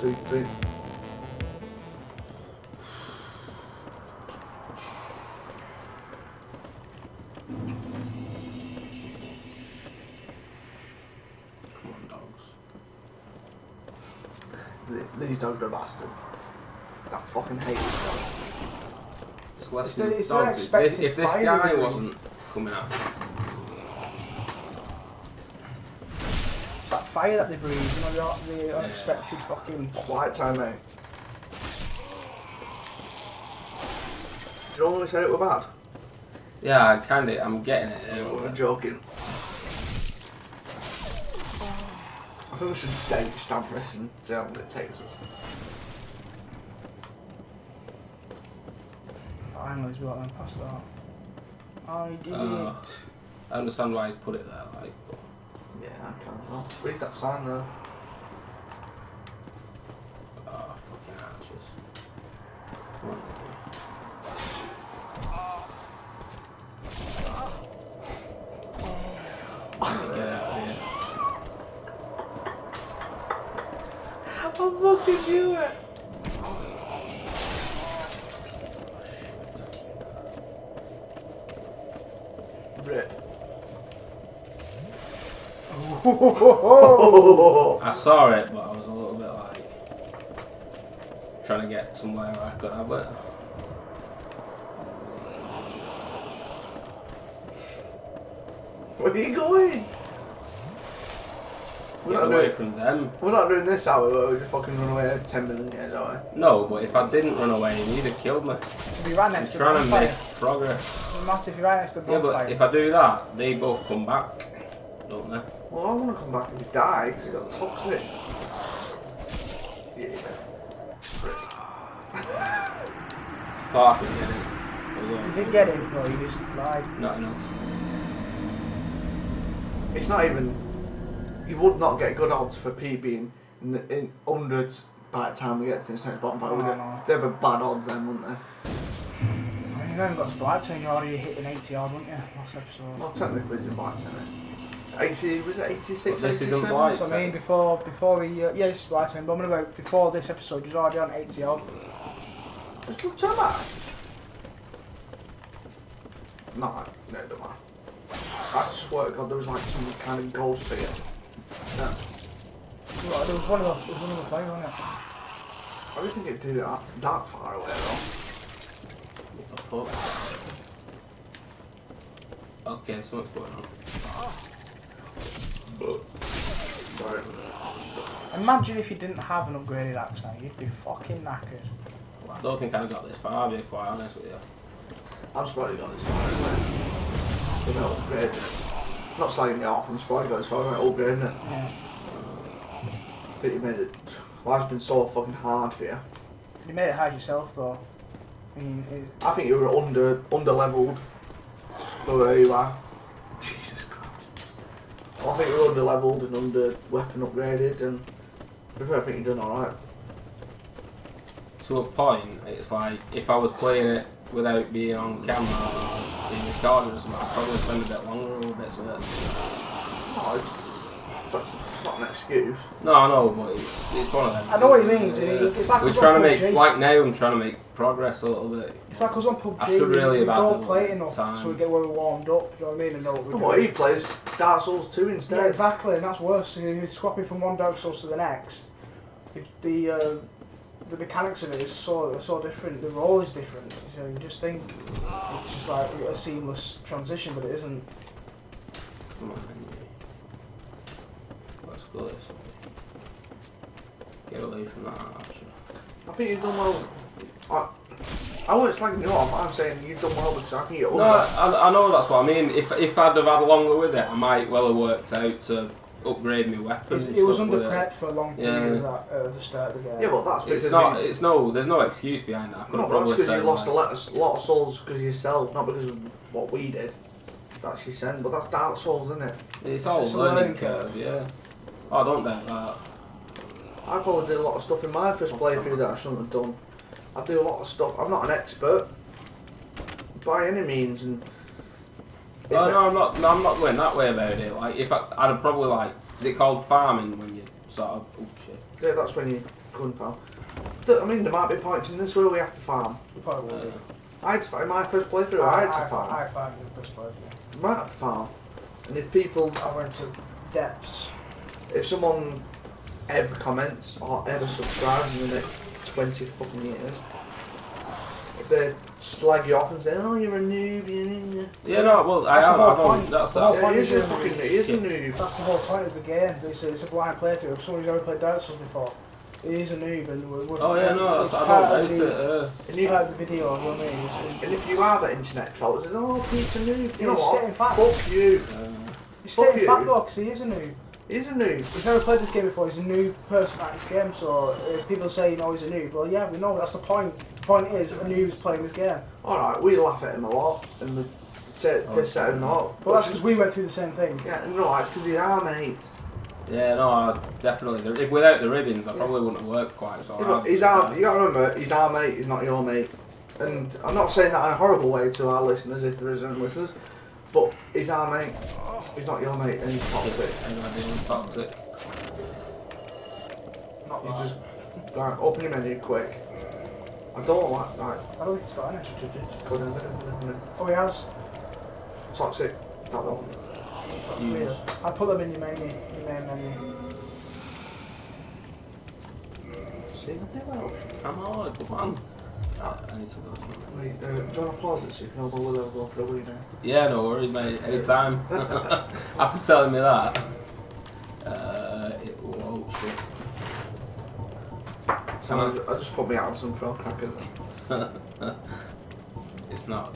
2, 3. Come on, dogs. These dogs are a bastard. I fucking hate these dogs. It's less It's than it's dogs. unexpected If this fire guy really. wasn't coming out, It's that fire that they breathe, you know, the unexpected fucking... Blighttown, mate. Do you know when we said it were bad? yeah, I'm getting it. I'm joking. I think we should date stamp this and see how long it takes us. Finally, he's got them past that. I did it. I understand why he's put it there. Like, Yeah, I can't. Well, read that sign though. oh, fucking arches. Come on. Get out of here. I fucking knew it! Rip. I saw it, but I was a little bit like trying to get somewhere where I could have it. Where are you going? Get away from them. We're not doing this, are we? Where we just fucking run away 10 million years, are we? No, but if I didn't run away, he'd have killed me. If you ran next He's to trying the to bonfire, make progress. doesn't matter if you ran next to the Yeah, bonfire. but if I do that, they both come back, don't they? Well, I want to come back and die because it got toxic. Yeah. I thought I could get it. You did get him, but you just lied. Not enough. It's not even. You would not get good odds for P being in hundreds by the time we get to this next bottom fight, would it? No. They'd be bad odds then, wouldn't they? I mean, you haven't got to Blighttown, you're already hitting 80 yard, wouldn't you? Last episode. Well, technically, it's in Blighttown. 80, was it 86, But this isn't 87? Blight. So I mean, before we, yeah, this is Blighttown, but I'm on about before this episode, you was already on 80 odd. Just look to that. No, it don't matter. I swear to God, there was like some kind of ghost figure. Yeah. There was one of the players, wasn't it? I don't think it'd do that far away though. What the fuck? Okay, something's going on. Sorry. Imagine if you didn't have an upgraded axe now, you'd be fucking knackered. Well, I don't think I got this far, to be quite honest with you. I'm surprised you got this far anyway. Without upgrading it. Not slagging you off, I'm surprised you got this far without upgrading it. Yeah. I think you made it. Life's been so fucking hard for you. You made it hard yourself though. I mean, I think you were under leveled for where you are. Jesus Christ. I think you were under leveled and under weapon upgraded, and to be fair, I think you've done alright. To a point, it's like if I was playing it without being on camera or being recorded or something, I'd probably spend a bit longer on bits of it. No, that's not an excuse. No, I know, but it's one of them. I know what you mean. It's like We're us trying on to make, PUBG. like now, I'm trying to make progress a little bit. It's like us on PUBG. I should really we have don't had play it the enough, time. so we get where we're warmed up. You know what I mean? And know what we're But doing. what, he plays Dark Souls 2 instead. Yeah, exactly, and that's worse. So you're swapping from one Dark Souls to the next. The mechanics of it is so different. The role is different. So you just think it's just like a seamless transition, but it isn't. Come on, Henry. Let's go this way. Get away from that archer. I think you've done well. I wouldn't slagging you off, I'm saying you've done well because I think you're No, I know that's what I mean. If I'd have had longer with it, I might well have worked out to upgrade my weapons. It was and under stuff with prep for a long period at the start of the game. Yeah, but that's because It's not. There's no excuse behind that. I could no, have but that's probably because said you lost like, a lot of souls because of yourself, not because of what we did. That's your sin, but that's Dark Souls, isn't it? it's all It's a learning learning curve. Yeah. Oh, don't doubt that. I probably did a lot of stuff in my first playthrough that I shouldn't have done. I do a lot of stuff. I'm not an expert by any means, and I'm not going that way about it. Like, if I'd have probably like, is it called farming when you sort of? Oh shit. yeah, that's when you couldn't farm. I mean, there might be points in this where we have to farm. You probably will. I had to farm. In my first playthrough, I had to farm. I farmed in the first playthrough. You might have to farm. And if people... I went to depths. If someone ever comments or ever subscribes in the next 20 fucking years, if they slag you off and say, oh, you're a noob, Yeah, no, well, I am. That's the whole that. point. He is a noob. That's the whole point of the game. It's a blind playthrough. If someone's ever played Dark Souls before, he is a noob, and we're Oh yeah, no, that's, I don't hate it. And you have the video, you know what I mean? And if you are that internet troll that says, oh, Pete's a noob, you know He's what? stating fact. Fuck you. He's Fuck stating you. fact though, because he is a noob. He's a noob. He's never played this game before, he's a new person at this game, so if people say, you know, he's a noob, well yeah, we know, that's the point. The point is, a noob's playing this game. Alright, we laugh at him a lot, and we take piss at him a lot. But that's because we went through the same thing. Yeah, no, it's because he's our mate. Yeah, no, definitely. If without the ribbons, I probably wouldn't have worked quite so hard. He's our, you gotta remember, he's our mate, he's not your mate. And I'm not saying that in a horrible way to our listeners, if there is any listeners, but he's our mate. He's not your mate, and he's toxic. He's toxic. Not He's that. just, right, open your menu quick. I don't like, right, I don't think he's got any. go down. Oh, he has. Toxic, that one. That's Use. weird. I put them in your menu, your main menu. See, I do well. Come on, come on. I need to go somewhere. Wait, do you want to pause it so you can all go for a wee now? Yeah, no worries, mate. Anytime. After telling me that, oh shit. So I just put me out on some trail crackers. It's not.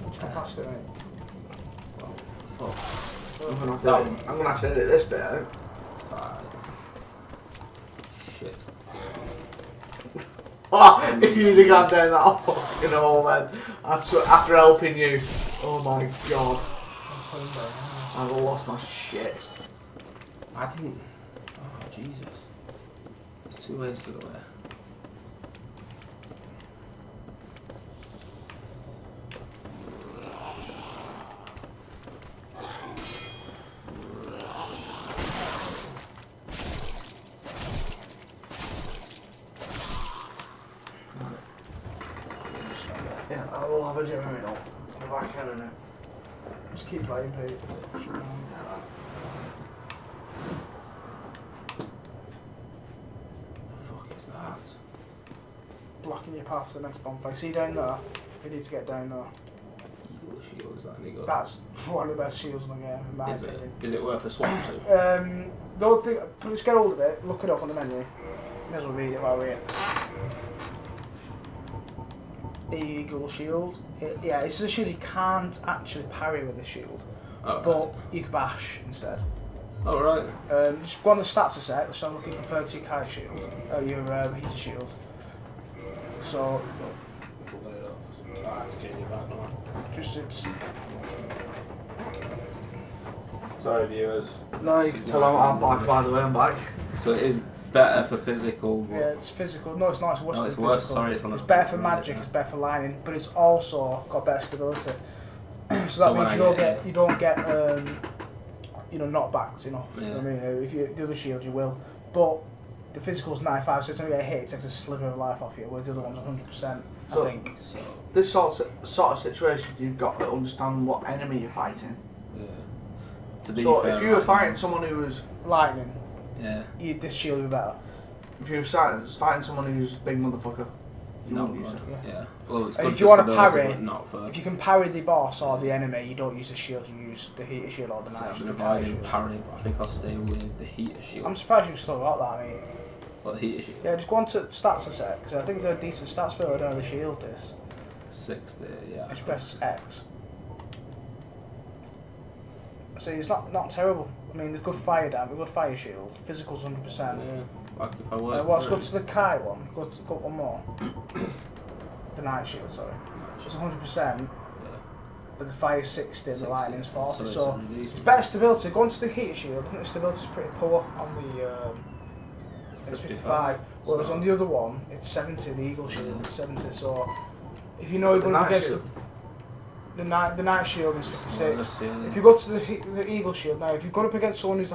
Just go past it, mate. Fuck. I'm gonna have to edit this bit out. 5. Shit. Oh, if you'd have gone down that fucking hole then, after helping you, oh my god, I've lost my shit. I didn't. Oh Jesus. There's 2 ways to go there. Yeah, I will have a gym in it. If I can in it. Just keep playing, Pete. The fuck is that? Blocking your path to the next bonfire. See down there? We need to get down there. Eagle shield, is that any good? That's one of the best shields in the game, in my Is it? opinion. Is it worth a swap to? The other thing, let's get hold of it, look it up on the menu. May as well read it while we're here. Eagle shield. Yeah, it's a shield you can't actually parry with a shield, Oh, but right. you can bash instead. Oh, right. Just go on the stats a sec, so I'm looking compared to your kite shield, your heater shield. So, Put it up. I have to change it back now. just it's. Sorry, viewers. No, you can tell I'm back, by the way, I'm back. So it is better for physical. Yeah, it's physical. No, it's not. It's worse No, than it's physical. worse. Sorry, it's on the. It's better for magic. It's better for lightning, but it's also got better stability. So So that when means you don't get knockbacks enough. Yeah. You know what I mean, if you do the shield, you will. But the physical's 95, so if you get hit, it takes a sliver of life off you. Where the other one's 100%. So- I think. So, This sort of situation, you've got to understand what enemy you're fighting. yeah. To be So fair, if you were right, fighting someone who was, Lightning, yeah, this shield would be better. if you were fighting someone who's a big motherfucker, you not wouldn't use good. it. Yeah. Well, it's And good if you for want to stability, parry, but not for. If you can parry the boss or the enemy, you don't use the shield. You use the heater shield or the So knife I'm shield. going the to kite buy shield. parry, but I think I'll stay with the heater shield. I'm surprised you've still got that. I mean, What, the heater shield? yeah, just go on to stats a sec, because I think they're decent stats for the shield. This. 60, yeah. Just press X. See, it's not terrible. I mean, there's good fire damage, good fire shield. Physical's 100%. Yeah, like if I work Let's go through to the Kai one. Go one more. The night shield, sorry. It's 100%, yeah, but the fire's 60 and the 60, lightning's 40. it's So reduced. it's better stability. Go on to the heater shield. I think the stability's pretty poor on the. It's 55. Whereas on the other one, it's 70. The Eagle shield is 70. So if you know you're The going night against shield? The night shield is 56. Yeah. If you go to the eagle shield now, if you've got up against someone who's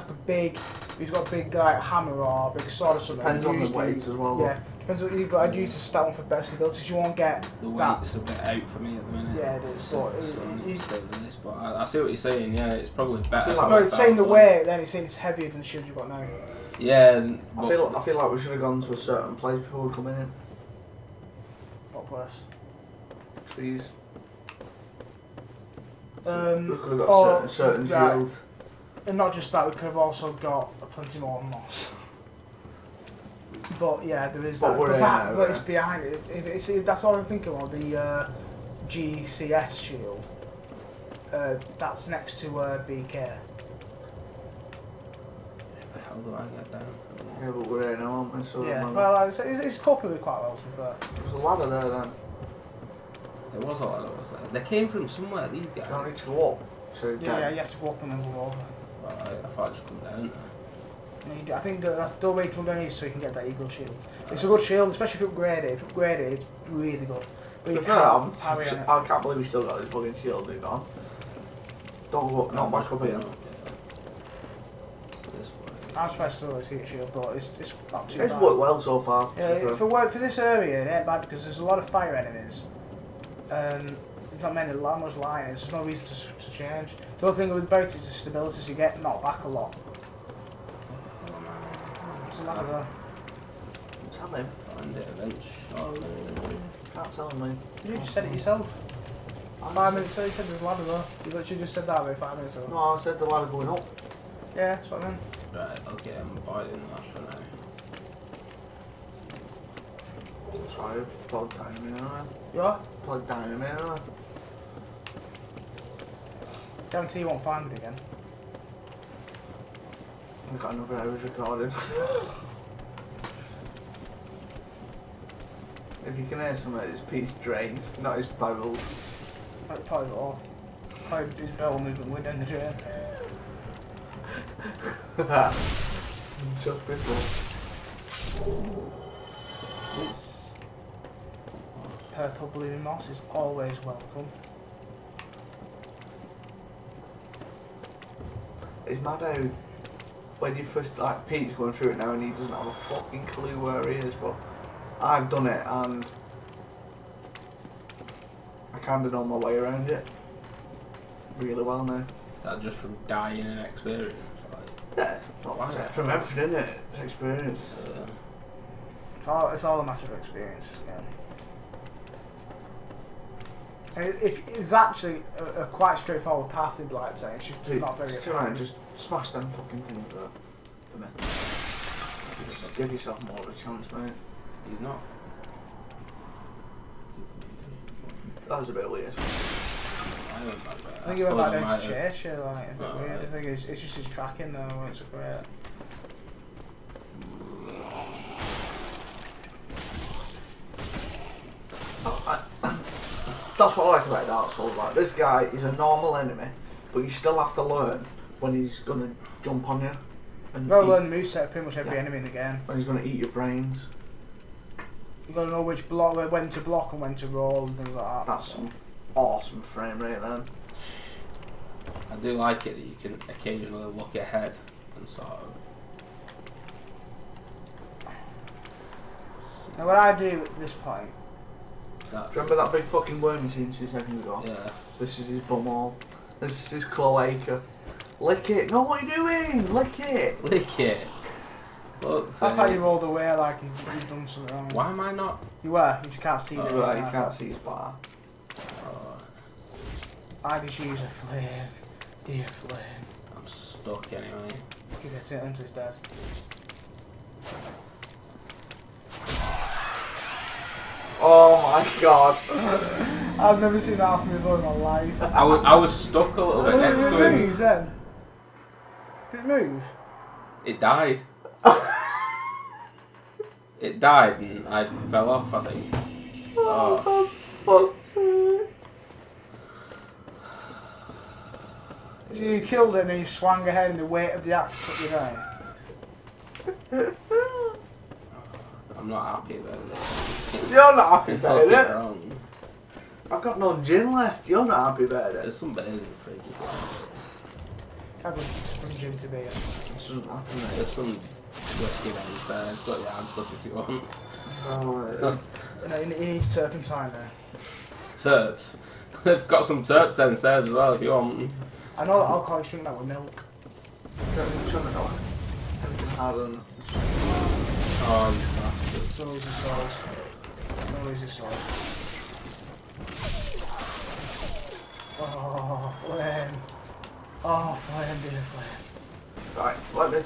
who's got a big like hammer or a big sword or something. Depends on the weights as well. Yeah, depends on what you've got. I'd use a stat one for best abilities. You won't get the that. weight's a bit out for me at the minute. Yeah, it is. So I need to stay with this, but I see what you're saying. Yeah, it's probably better. Like no, it's saying the weight. Then it's saying it's heavier than the shield you've got now. Yeah. I feel like we should have gone to a certain place before we coming in. What place? Trees. We Um, could have got certain right. shields. And not just that, we could have also got plenty more moss. But yeah, there is But that. we're But, in that, there, but it's behind it. It's that's what I'm thinking of. The GCS shield. That's next to BK. How the hell do I get down? Yeah, but we're here now, aren't we? So Yeah, well, it's coping quite well, to be fair. there's a ladder there then. There was a lot of us there. They came from somewhere, these guys. Do I need to go up? So Yeah, you have to go up and then go over. Well, I thought I'd just come down. I think that's the way you come down here so you can get that eagle shield. It's a good shield, especially if you upgrade it. If you upgrade it, it's really good. But you can't parry on it. I can't believe we still got this fucking shield dude on. Don't go up, not back up here. I'm surprised still see a shield, but it's not too It's bad. worked well so far. Yeah, for this area, it ain't bad because there's a lot of fire enemies. There's not much lying. There's no reason to change. The other thing with Boat is the stability, so you get knocked back a lot. It's a ladder there. Tell him. Find it eventually. Can't tell him, mate. You just said it yourself. 5 minutes ago, you said there's a ladder there. You literally just said that about 5 minutes ago. No, I said the ladder going up. Yeah, that's what I mean. Right, okay, I'm avoiding that for now. Sorry, plug dynamite anyway. You are? Plug dynamite anyway. Guarantee you won't find me again. I've got another hours recording. If you can hear something, it's Pete's drains, not his barrels. Like probably off. Probably his bell movement way down the drain. Just before. Purple blooming moss is always welcome. It's mad how when you first, like, Pete's going through it now and he doesn't have a fucking clue where he is, but I've done it and I kind of know my way around it really well now. Is that just from dying and experience? Like, Yeah, from everything, isn't it? It's experience. It's all a matter of experience. Yeah. It's actually a quite straightforward path in Blighttown. It's just not very apparent. Just smash them fucking things there for me. Just give yourself more of a chance, mate. He's not. That was a bit weird. I went back there. I think he went suppose back I down to might have- Churchill, like, a bit Oh, weird. right. I think it's just his tracking though, when it's great. That's what I like about Dark Souls. Like, this guy is a normal enemy, but you still have to learn when he's gonna jump on you. And You've got to learn the moveset of pretty much every Yeah. enemy in the game. when he's gonna eat your brains. You've got to know which block, when to block and when to roll and things like that. That's some awesome frame rate then. I do like it that you can occasionally look ahead and sort of. Now what I do at this point, Do you remember that big fucking worm you seen 2 seconds ago? Yeah. This is his bumhole. This is his cloaca. Lick it! No, what are you doing? Lick it! Lick it. Look. I thought you rolled away like he's done something wrong. Why am I not? You were, you just can't see Oh, it. Right, you can't see his bar. Oh, I just use a flame. Dear flame. I'm stuck anyway. Give it to until it's dead. Oh my god. I've never seen that happen before in my life. I was stuck a little bit next to Did it him. move then? Did it move? It died. It died and I fell off, I think. Oh. Fuck's So you killed it and then you swung ahead and the weight of the axe took you down. I'm not happy about this. You're not happy It's about fucking it. wrong. I I've got no gin left. You're not happy about it. There's some beers in the fridge. Can't go from gin to beer. It doesn't happen, mate. There's some whiskey downstairs. Got your hand stuff if you want. Oh, No, he needs turpentine there. Terps. They've got some terps downstairs as well if you want. I know that alcoholics drink that with milk. shouldn't know. Anything harder than Oh, you bastard. So is his sauce. No, is his sauce. Oh, flame. Oh, flame, dear flame. Right, let me.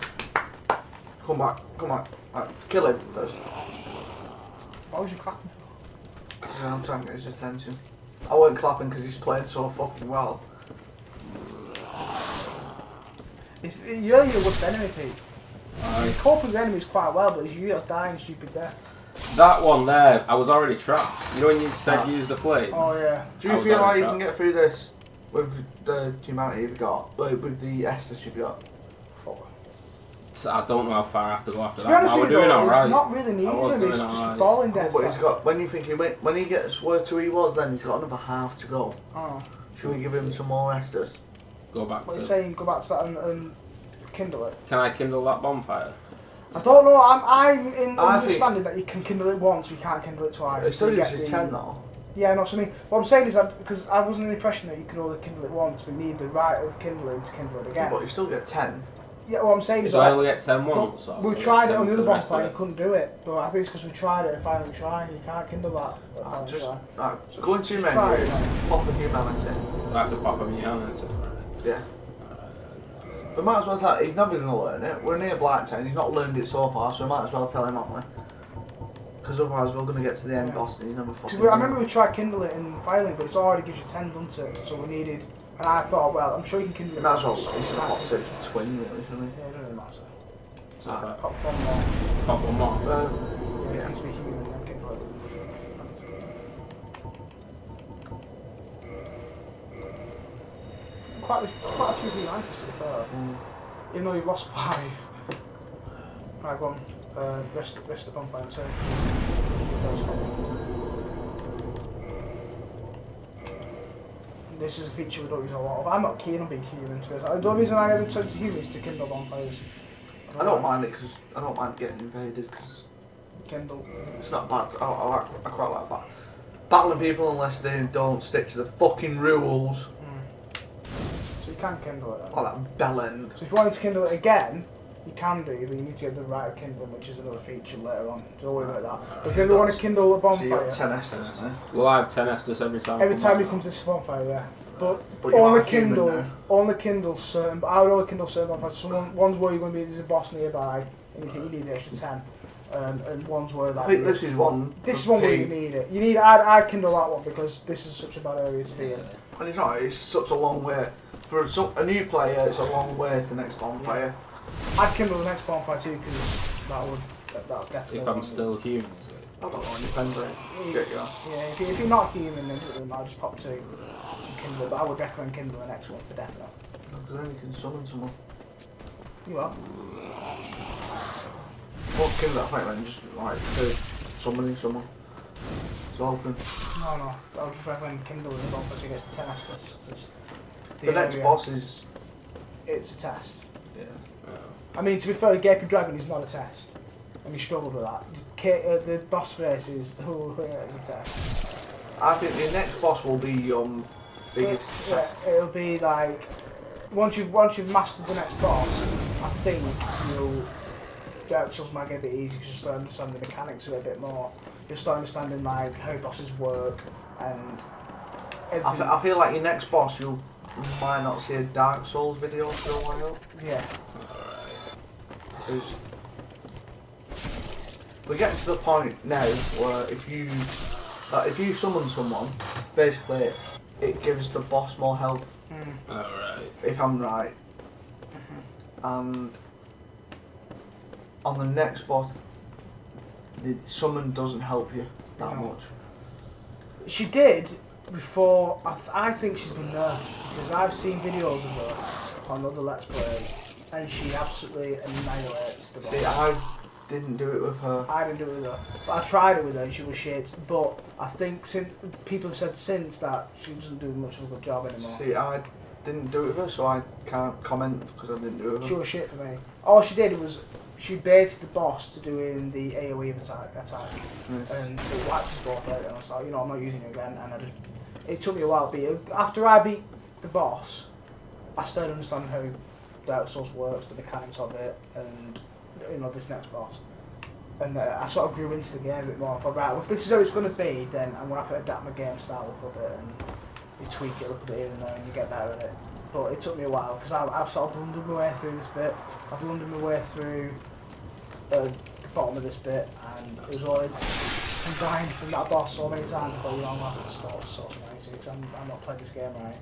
Come back, come back. Right, kill him first. Why was you clapping? Because I'm trying to get his attention. I weren't clapping because he's played so fucking well. You're your worst enemy, Pete. Aye. You cope with enemies quite well, but it's you that's dying stupid deaths. That one there, I was already trapped. You know when you said use the flame? Oh, yeah. Do you feel like you can get through this with the humanity you've got? With the Estus you've got? So I don't know how far I have to go after To be that. honest We're with you, doing though, alright. it's not really needing him, it's just a falling death. But he's got, when you think when he gets where to he was, then he's got another half to go. Oh. Should we give him some more Estus? Go back What are to. you saying? Go back to that and kindle it? Can I kindle that bonfire? I don't know, I'm in I understanding that you can kindle it once, you can't kindle it twice. It still You gives get you the- 10 though. Yeah, I know what I mean. What I'm saying is that, because I was under the impression that you could only kindle it once, we need the right of kindling to kindle it again. But you still get 10. Yeah, what I'm saying is So I that only get 10 once? or we I get tried it 10 on the for other rest of bonfire, it? you couldn't do it. But I think it's because we tried it and finally tried, you can't kindle that. Right, just Try. go into your Just try menu, it. pop a humanity. I have to pop him in your hand for it. Yeah. We might as well tell he's never going to learn it. We're near Blighttown, he's not learned it so far, so we might as well tell him, haven't we? Because otherwise we're going to get to the end boss and he's never fucking I remember we tried kindling it in filing, but it's already gives you 10, doesn't it? So we needed, and I thought, well, I'm sure you can kindle You it. might as well, once. he should have popped it twin, really, shouldn't Yeah, it doesn't really matter. So Ah. Pop one more. pop one more. he? Yeah, it needs to be human and then kindle it. Quite a few V90s to be fair. Even though you've lost 5. Right, go on. Rest the bonfire and 2. This is a feature we don't use a lot of. I'm not keen on being human to be honest. The only reason I ever turn to humans is to kindle bonfires. I don't mind it because I don't mind getting invaded because Kindle. it's not bad. I quite like that. Battling people unless they don't stick to the fucking rules. So you can kindle it. Like that bell end. So if you wanted to kindle it again, you can do, but you need to get the right of kindling, which is another feature later on. Don't worry about that. But if you ever want to kindle a So you bonfire, got 10 Estus, eh? Well, I have 10 Estus every time. every time you come to this bonfire, yeah. But you only are human kindle, now. only kindle certain. But I would only kindle certain bonfires. Some ones where you're going to be there's a boss nearby, and you think you need the extra 10, and ones where like. I think this is one. This is one where you need it. You need. I'd kindle that one because this is such a bad area to be in. And it's not. It's such a long way for a new player. It's a long way to the next bonfire. I'd kindle the next bonfire too because that's definitely. If I'm still human, is it? I don't know. It depends on shit you are. Yeah, if you're not human, then I'll just pop 2 and kindle it. But I would recommend kindle the next one for definite. Because then you can summon someone. You are. Well, kill that fight then. Just like summoning someone. It's open. No. I'll just recommend kindle the bonfire so he gets the 10 Estus. The next boss is. It's a test. Yeah. I mean, to be fair, Gaping Dragon is not a test. And you struggled with that. The boss face is a test. I think the next boss will be your biggest test. Yeah, it'll be like once you've mastered the next boss, I think Dark Souls might get a bit easy because you start understanding the mechanics of it a bit more. You'll start understanding like how bosses work and everything. I feel like your next boss you might not see a Dark Souls video for a while. Yeah. Because we're getting to the point now where if you summon someone, basically it gives the boss more health. Alright. If I'm right. And on the next boss, the summon doesn't help you that much. She did before. I think she's been nerfed because I've seen videos of her on other Let's Plays, and she absolutely annihilates the boss. See, didn't do it with her. I didn't do it with her. But I tried it with her and she was shit. But I think since people have said since that she doesn't do much of a good job anymore. See, I didn't do it with her, so I can't comment because I didn't do it with her. She was shit for me. All she did was she baited the boss to doing the AoE attack, Yes. and it wiped us both out. And I was like, you know, I'm not using it again. And it took me a while to beat it. After I beat the boss, I started understanding how Dark Souls works, the mechanics of it, and you know this next boss. And I sort of grew into the game a bit more. I thought, right, well, if this is how it's going to be, then I'm going to have to adapt my game style a little bit, and you tweak it a little bit here and there, and you get better at it. But it took me a while because I've sort of blundered my way through this bit. I've blundered my way through the bottom of this bit, and it was already I'm dying from that boss so many times. I thought, you know, I'm going to have to start so easy because I'm not playing this game right.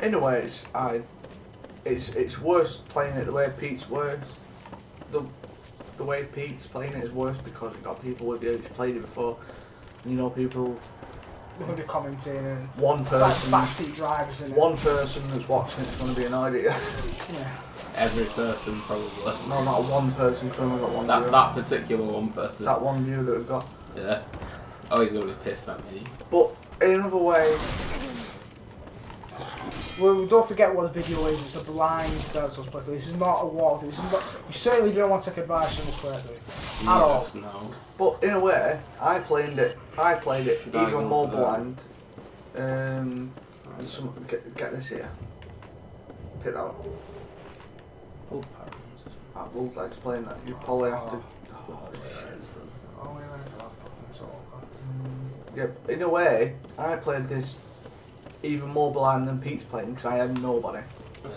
Anyways, it's worse playing it the way Pete's worse. The way Pete's playing it is worse because you've got people with you who's played it before. And you know, people. They're going to be commenting and One person. it's like backseat drivers in One person that's watching it's going to be an idea. Yeah. Every person probably. No, not one person. We've only got one. That viewer. that particular one person. That one view that we've got. Yeah. Oh, he's gonna be pissed at me. But in another way, Well, don't forget what the video is. It's a blind Dark Souls playthrough. This is not a walkthrough. This is not. You certainly don't want to take advice from this playthrough at all. No. but in a way, I played it Should I even go more for that? blind. Get this here. Pick that up. Oh, parents. I will explain that. You probably have to. Oh, shit. Oh, we went for that fucking talk. Yeah, in a way, I played this even more blind than Pete's playing because I had nobody. Yeah.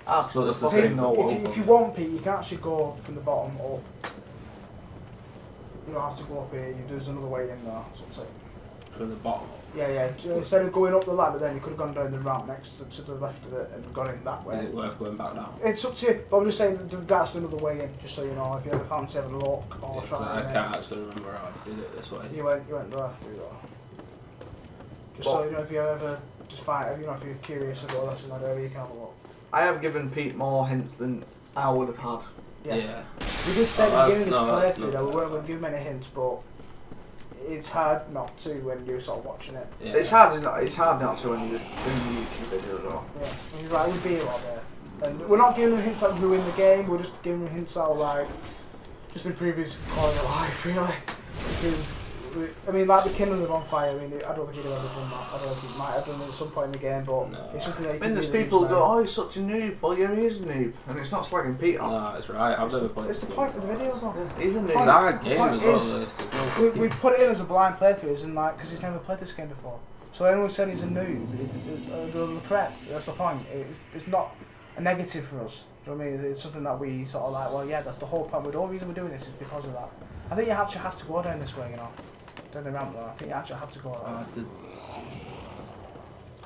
Absolutely So it's the fucking same. no one. If you want Pete, you can actually go from the bottom up. You don't have to go up here. There's another way in there. So it's like, From the bottom. yeah. Instead of going up the ladder, then you could have gone down the ramp next to the left of it and gone in that way. Is it worth going back now? It's up to you, but I'm just saying that's another way in, just so you know, if you ever fancy having a look or Yeah, 'cause trying I can't actually remember how I did it this way. You went there through there. Just so you know, if you ever just find, you know, if you're curious about this in that area, you can have a look. I have given Pete more hints than I would have had. Yeah. We did say Oh, at the beginning of that's this playthrough not that we weren't bad. going to give many hints, but it's hard not to when you're sort of watching it. Yeah. It's hard not to when you do YouTube videos though. Yeah, and you're right, we'd be a lot there. And we're not giving them hints that ruin the game, we're just giving them hints that like, just improve his quality of life, really. Because, I mean, like the Kindle of on fire, I mean, I don't think he'd have ever done that. I don't know if he might have done it at some point in the game, but No. it's something that I you mean, can there's really people who use go, now. oh, he's such a noob. Well, yeah, he is a noob. And it's not slagging Pete off. No, it's right. I've never played It's the this point of game the videos, though. Yeah, he's a It's noob. a hard game point as well. is, There's no We put it in as a blind playthrough, isn't like, because he's never played this game before. So anyone said he's a noob, they're correct. That's the point. It's not a negative for us. Do you know what I mean? It's something that we sort of like, well, yeah, that's the whole point. The whole reason we're doing this is because of that. I think you actually have to go down this way, you know. Down the ramp, though. I think you actually have to go down.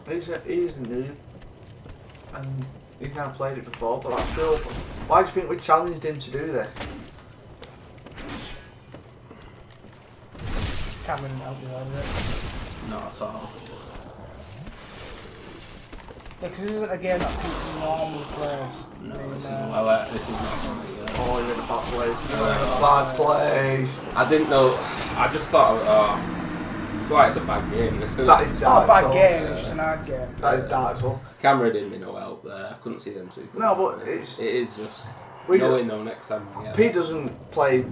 He's a noob. And he's never played it before, but that's cool. Why do you think we challenged him to do this? Cameron didn't help you there, did it? Not at all. Yeah, because this isn't a game that people normally plays. No, I mean, this is well. This is not one. Oh, you're in a bad place. You're in a bad place. I didn't know. I just thought, that's why it's a bad game. That is It's not a bad Souls. game, it's just an hard game. That is Dark Souls. Camera did me no help there. I couldn't see them too. No, but it's- it is just We- knowing though next time. Yeah. Pete doesn't play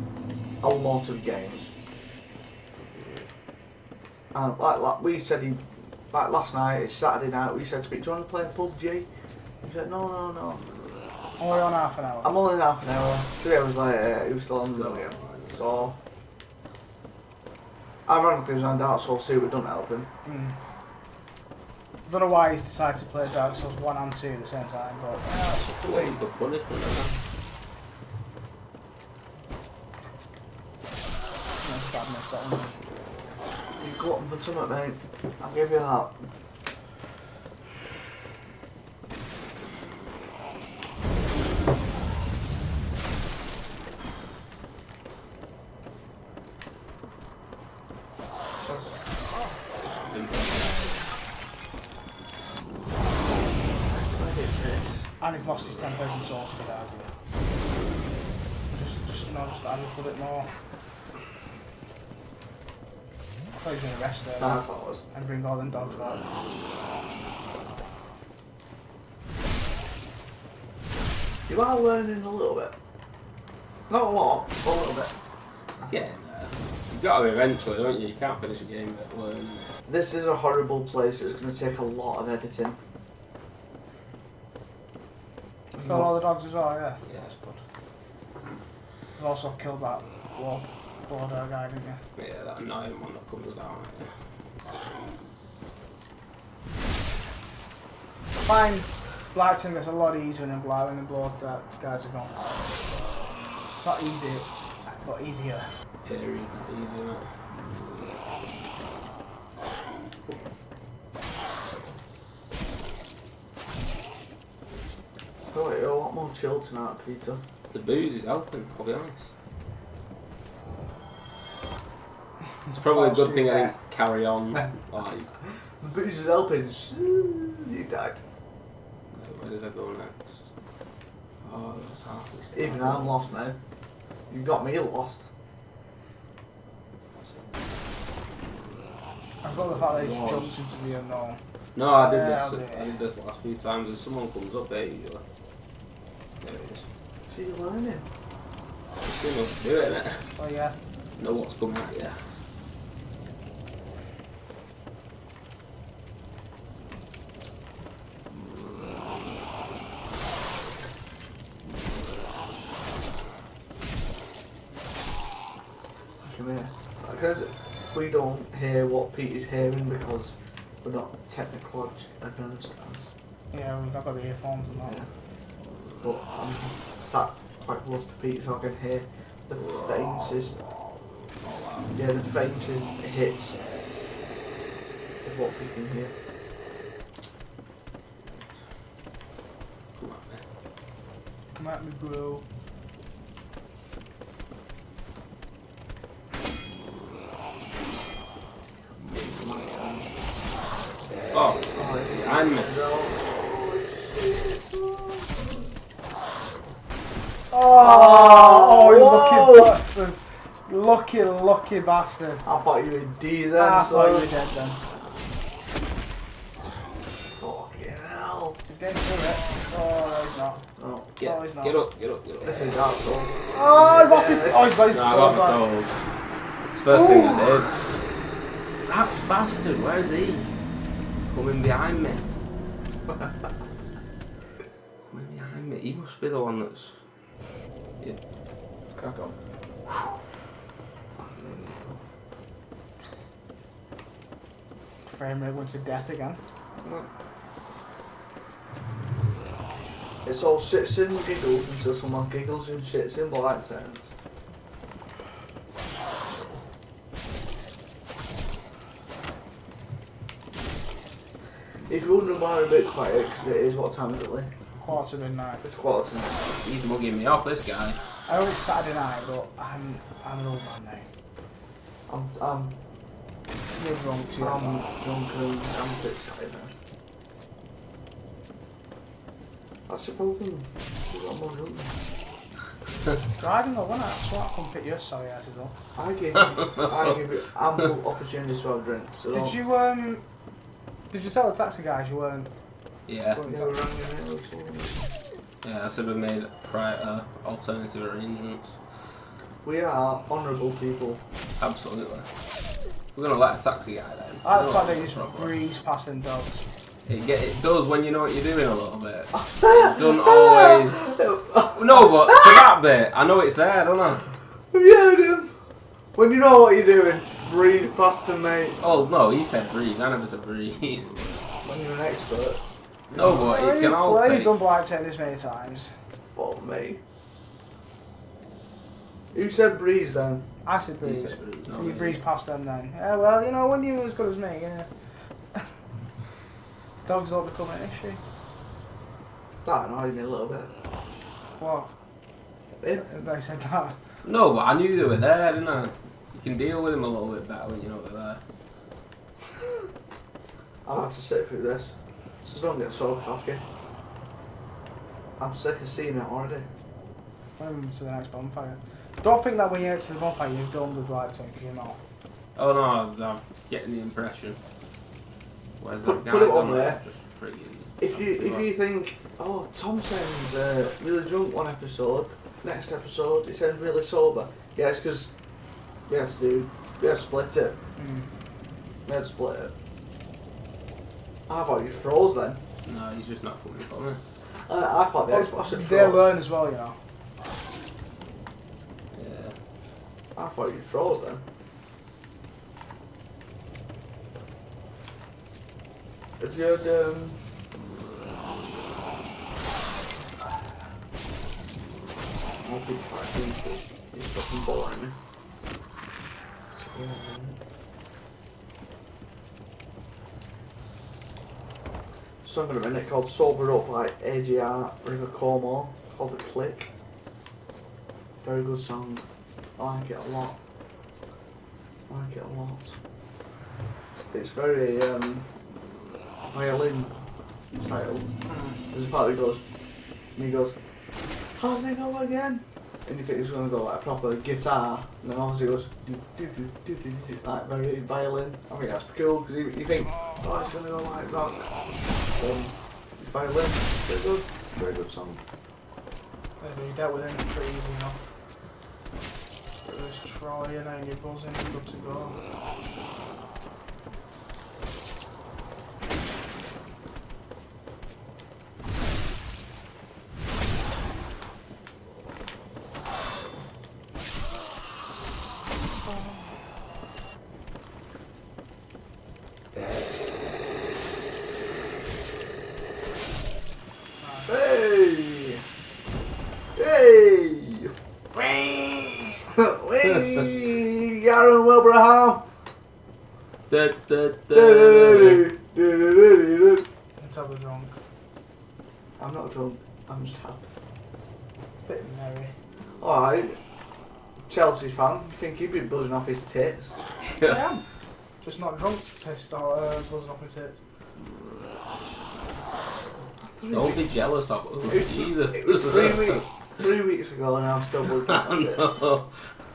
a lot of games. And like we said, like last night, it's Saturday night, we said to Pete, do you want to play PUBG? He said, no. Only on half an hour. I'm only in half an hour. 3 hours later, he was still on the Still. game. So, ironically, he was on Dark Souls 2, but don't help him. Don't know why he's decided to play Dark Souls 1 and 2 at the same time, but yeah, it's up to Wait him. for punishment. Yeah, bad miss, that one. You got him for something, mate. I'll give you that. And he's lost his 10,000 souls for that, hasn't he? Just you know, just add a little bit more. I thought he was going to rest there. Nah, I thought it was. And bring all them dogs back. You are learning a little bit. Not a lot, but a little bit. It's getting there. You've got to eventually, don't you? You can't finish a game without learning. This is a horrible place. It's going to take a lot of editing. Killed all the dogs as well, yeah. Yeah, it's good. You've also killed that border guy, didn't you? Yeah, that annoying one that comes down. Fine. Blighttown gets a lot easier when the blood guys are gone. It's not easy, but easier. Period, not easy, isn't it? Oh, you're a lot more chill tonight, Peter. The booze is helping, I'll be honest. It's probably a good thing I didn't carry on live. The booze is helping. You died. Where did I go next? Oh, that's half this. Even I'm lost now. You got me lost. I've got the fact that he just jumps into the unknown. No, I did Yeah, this. I did this last few times. If someone comes up there, usually. There it is. So you're learning. Just enough to do it, innit? Oh yeah. Know what's coming at you. Come here. Because we don't hear what Peter's hearing because we're not technical advanced as. Yeah, we've got the earphones and that. Yeah. But I'm sat quite close to Peter so I can hear the faintest. Oh wow. Yeah, the faintest hits of what we can hear. Come on, man. Come at me, bro. Oh, I'm Oh, you lucky bastard. Lucky bastard. I thought you were D then, I so thought you were dead then. fucking hell. He's getting through it. Oh, no, he's not. Oh, No, he's not. get up. this is Dark Souls. Oh, he's lost his. Oh, he's lost his No, I got my souls. It's the first thing I did. That bastard, where's he? Coming behind me. Coming behind me. He must be the one that's. Yeah. Crack on. Frame rate went to death again. It's all shits and giggles until someone giggles and shits in Blighttown. If you're wondering why I'm a bit quiet, because it is, what time is it, Lee? Quarter to midnight. It's quarter to 9. He's mugging me off, this guy. I know it's Saturday night, but I'm an old man now. I'm You're drunk too. drunk and I'm a bit tired now. That's your problem. You've got more drunk now. Driving or one that's what I come pick you. Sorry, I did all. I give you ample opportunities to have drinks. So Did you tell the taxi guys you weren't? Yeah. weren't Yeah, taxi- we're running it, we're sorry. Yeah, I said we made prior alternative arrangements. We are honourable people. Absolutely. We're gonna let a taxi guy then. I like the No, fact that you just problem. breeze past them dogs. It does when you know what you're doing a little bit. It doesn't always. No, but for that bit, I know it's there, don't I? Have you heard him? When you know what you're doing, breathe past him, mate. Oh no, he said breeze. I never said breeze. When you're an expert. No, but it can all You've take. done Blighttown this many times. Fuck me. Who said breeze then? I said He breeze. said breeze. So No, you me. breeze past them then. Yeah, well, you know, when you're as good as me, yeah. Dogs don't become an issue. That annoyed me a little bit. What? Him? They said that. No, but I knew they were there, didn't I? You can deal with them a little bit better when you know they're there. I'll have to sit through this. Just don't get so cocky. I'm sick of seeing it already. When to the next bonfire. Don't think that when you get to the bonfire you've done with Blighttown, because you're not. Oh no, I'm getting the impression. Where's that guy? Put it on gone? there. Just friggin' If you think, oh, Tom sounds really drunk one episode, next episode he sounds really sober. Yeah, it's because we had to split it. We had to split it. I thought you froze then. No, he's just not coming from it. I thought the Xbox had They froze. learn as well, you know. Yeah. I thought you froze then. Have you heard, I'll be fighting, he's fucking boring me. Song in a minute called Sober Up by AGR River Como, called The Click. Very good song. I like it a lot. It's very violin style. There's a part that goes, and he goes, how's it go again? And you think it's going to go like a proper guitar, and then obviously it goes, like very violin. I think that's cool, because you think, oh, it's going to go like rock. Violin, very good song. Maybe you dealt with him pretty easy enough. There's Troy and now you're buzzing, you're good to go. Hey! Hey! Whee! Whee! Aaron Wilbraham! Until they're drunk. I'm not drunk, I'm just happy. Bit merry. Alright. Chelsea fan, you think he'd be buzzing off his tits? I am. Just not drunk, pissed or buzzing off my tits. Don't be jealous of us. Jesus. It was 3 weeks ago and I'm still buzzing off my tits. No.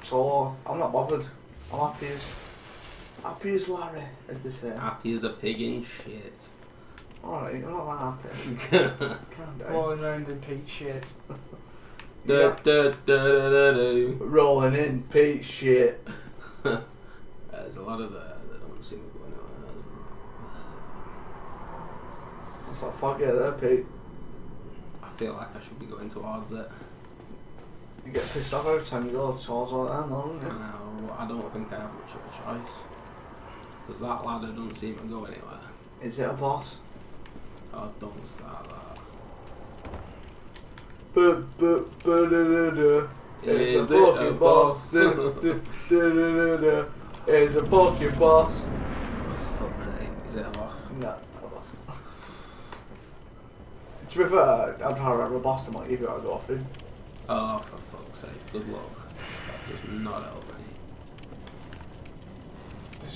So, I'm not bothered. I'm happy as Larry, as they say. Happy as a pig in shit. Alright, I'm not that happy. Calm down. Rolling round in Pete shit. Rolling in Pete shit. There's a lot of that don't seem to go anywhere. That's like fuck yeah there, Pete. I feel like I should be going towards it. You get pissed off every time you go towards one of them, don't I you? know, I don't think I have much of a choice. Because that ladder doesn't seem to go anywhere. Is it a boss? Oh, don't start that. It's a fucking boss. It's a fucking boss. Fuck's sake, is it a boss? No, it's not a boss. To be fair, I'd rather have a boss than what you've got to go through. Oh, for fuck's sake, good luck. That does not help me. This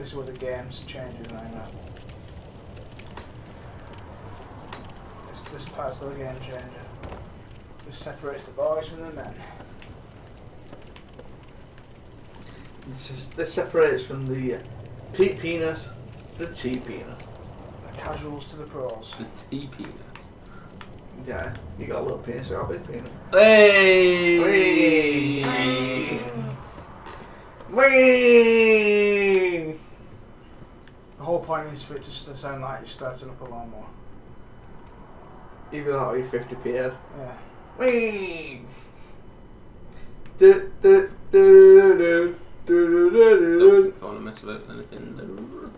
is where the game's changing right now. This part's the game changer. This separates the boys from the men. This separates from the Pete penis, the T penis. The casuals to the pros. The T-penis. Yeah, you got a little penis or a big penis. Hey! Whee! Whee! The whole point is for it to sound like you're starting up a lawnmower. Even though you're 50p head. Yeah. Whee! Don't think I want to mess about with anything.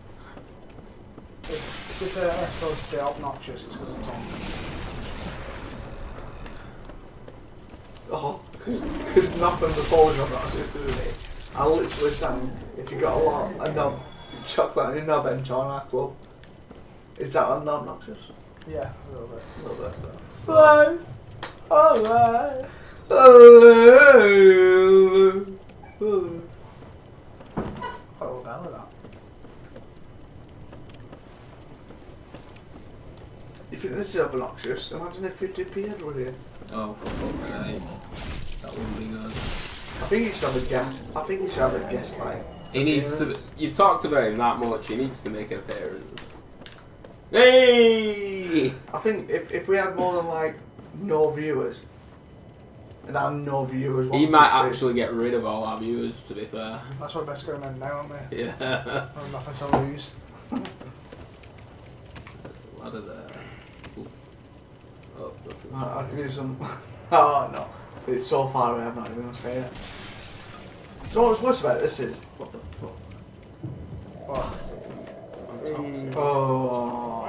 If this episode's a bit obnoxious, it's because it's on. Oh, because nothing before was obnoxious to me. I literally sang, if you got a lot of knob, chocolate in your knob end on our club. Is that obnoxious? Yeah, a little bit. A little bit. Fine. Alright. Quite well done with that. You think this is obnoxious? Imagine if 50p head were here. Oh, for fuck's sake. I think you should have a guest. I think you should have a guest like. He needs to. appearance. You've talked about him that much. He needs to make an appearance. Hey! I think if we had more than like no viewers, and our no viewers, He might actually get rid of all our viewers. To be fair. That's what best going on now, aren't they? Yeah. I've nothing to lose. What are there? Ooh. Oh, nothing. I'll give you some. Oh no, it's so far away. I'm not even gonna say it. So what's worse about this is what the fuck. What? I'm toxic. Oh.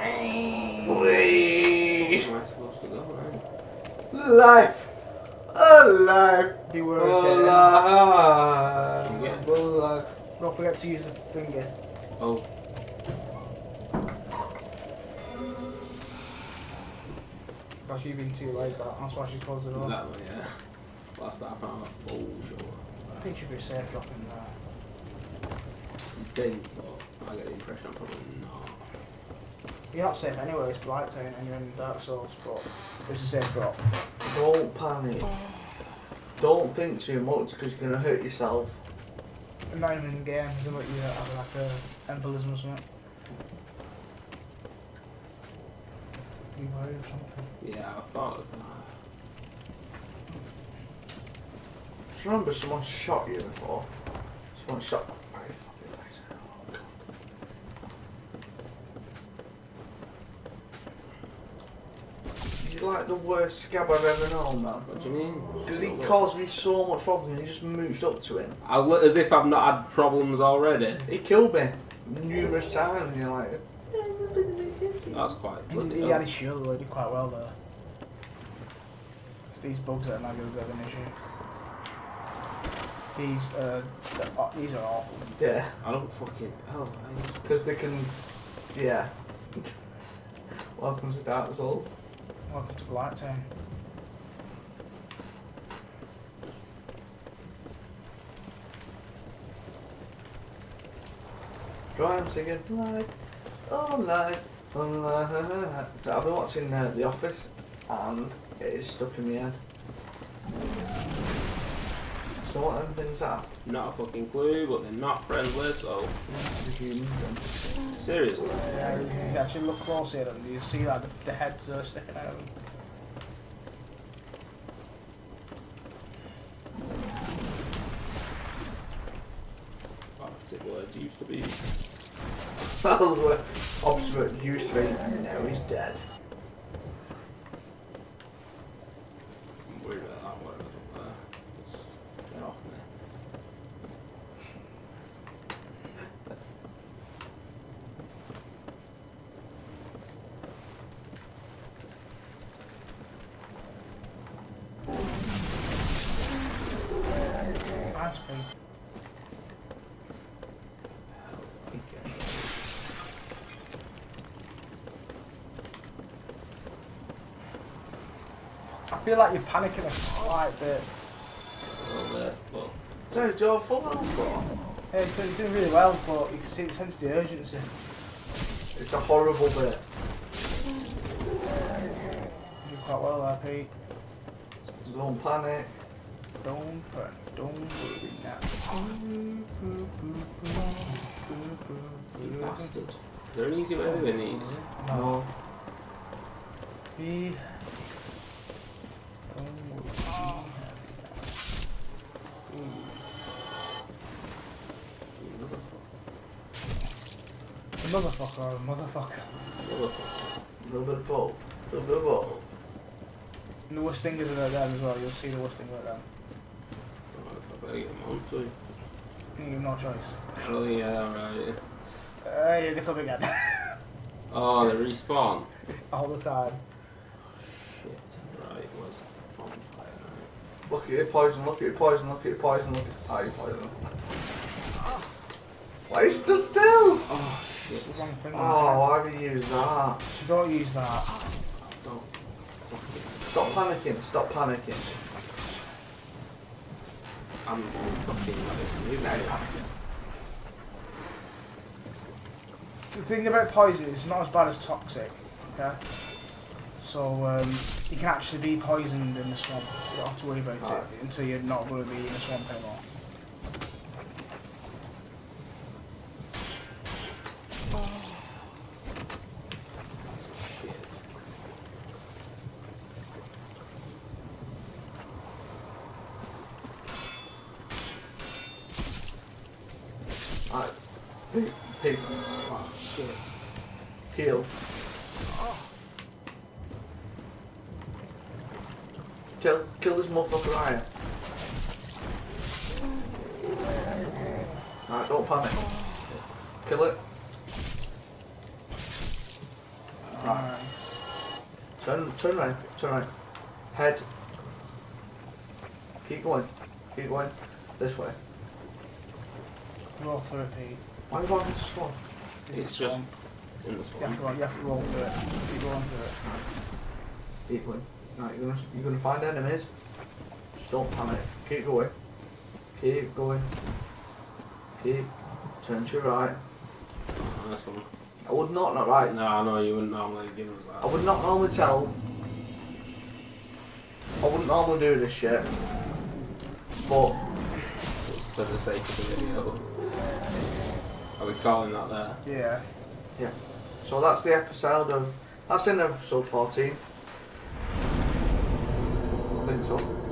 Where am I supposed to go, right? Life. Alive. Beware of dead. Alive. Alive. Don't forget to use the finger. Oh. Because you've been too late, but that's why she closed the door. That one, yeah. Last half hour. Oh, sure. I think she'd be safe dropping there. You think, but I get the impression I'm probably not. You're not safe anyway, it's Blighttown and you're in Dark Souls, but it's a safe drop. Don't panic. Don't think too much because you're gonna hurt yourself. And not even in the game, they let you have like a embolism or something. You worried or something? Yeah, I thought. Just remember someone shot you before. Someone shot. Oh, God. He's like the worst scab I've ever known, man. What do you mean? Because he caused me so much problem and you just mooched up to him. I look as if I've not had problems already. He killed me numerous times and you're like... That's quite bloody He hell. had his shield though, he did quite well there. It's these bugs that are now going to be a bit of an issue. These are awful. Yeah, I don't fucking. Oh, because they can... Yeah. Welcome to Dark Souls. Welcome to Blighttown. Go on, I'm singing life, oh life, oh life. I've been watching The Office and it is stuck in my head. So what them things are? not a fucking clue, but they're not friendly, so. The humans then. Seriously. Yeah, if you actually look closely at them, you see that the heads are sticking out of them. Opposite words used to be. Well, the opposite used to be, now he's dead. I'm worried about that word up there. It's get off me. Nice pig. I feel like you're panicking a slight bit. A little bit, but. Dude, you're full of Yeah, you're doing really well, but you can see the sense of the urgency. It's a horrible bit. You do quite well there, Pete. Don't panic. Don't panic, don't worry now. You bastard. Is there an easy way of doing these? No. Be. A motherfucker or a motherfucker. A little bit of both. A little bit of both. And the worst thing is about them as well, you'll see the worst thing about them. I better get them on too. You have no choice. Oh yeah, right. Here they come again. Oh, they respawn. All the time. Shit. Right, where's bonfire? Right. Look at your poison, look at your poison, look at your poison, look at... Oh, your poison. Why is it still still? Oh shit. It's the wrong thing. Oh, why have you used that? You don't use that. Don't. Stop panicking, stop panicking. I'm fucking like Now. The thing about poison is it's not as bad as toxic, okay? So So you can actually be poisoned in the swamp. You don't have to worry about Right. it until you're not going to be in the swamp anymore. Shit. Right. Pig. Oh shit. Heal. Kill this motherfucker right. Right, don't panic. Kill it. Right. Turn right. Head. Keep going. This way. Roll through it, Pete. Why are you going to spawn? It's just in the swamp. You have to roll through it. Keep rolling through it. Keep going. Right, you're gonna find enemies. Just don't panic. Keep going. Turn to your right. Oh, nice one. I would not right. No, I know you wouldn't normally give us that. I would not normally tell. I wouldn't normally do this shit. But It's for the sake of the video. Are we calling that there? Yeah. so that's the episode of. That's in episode 14. I think so.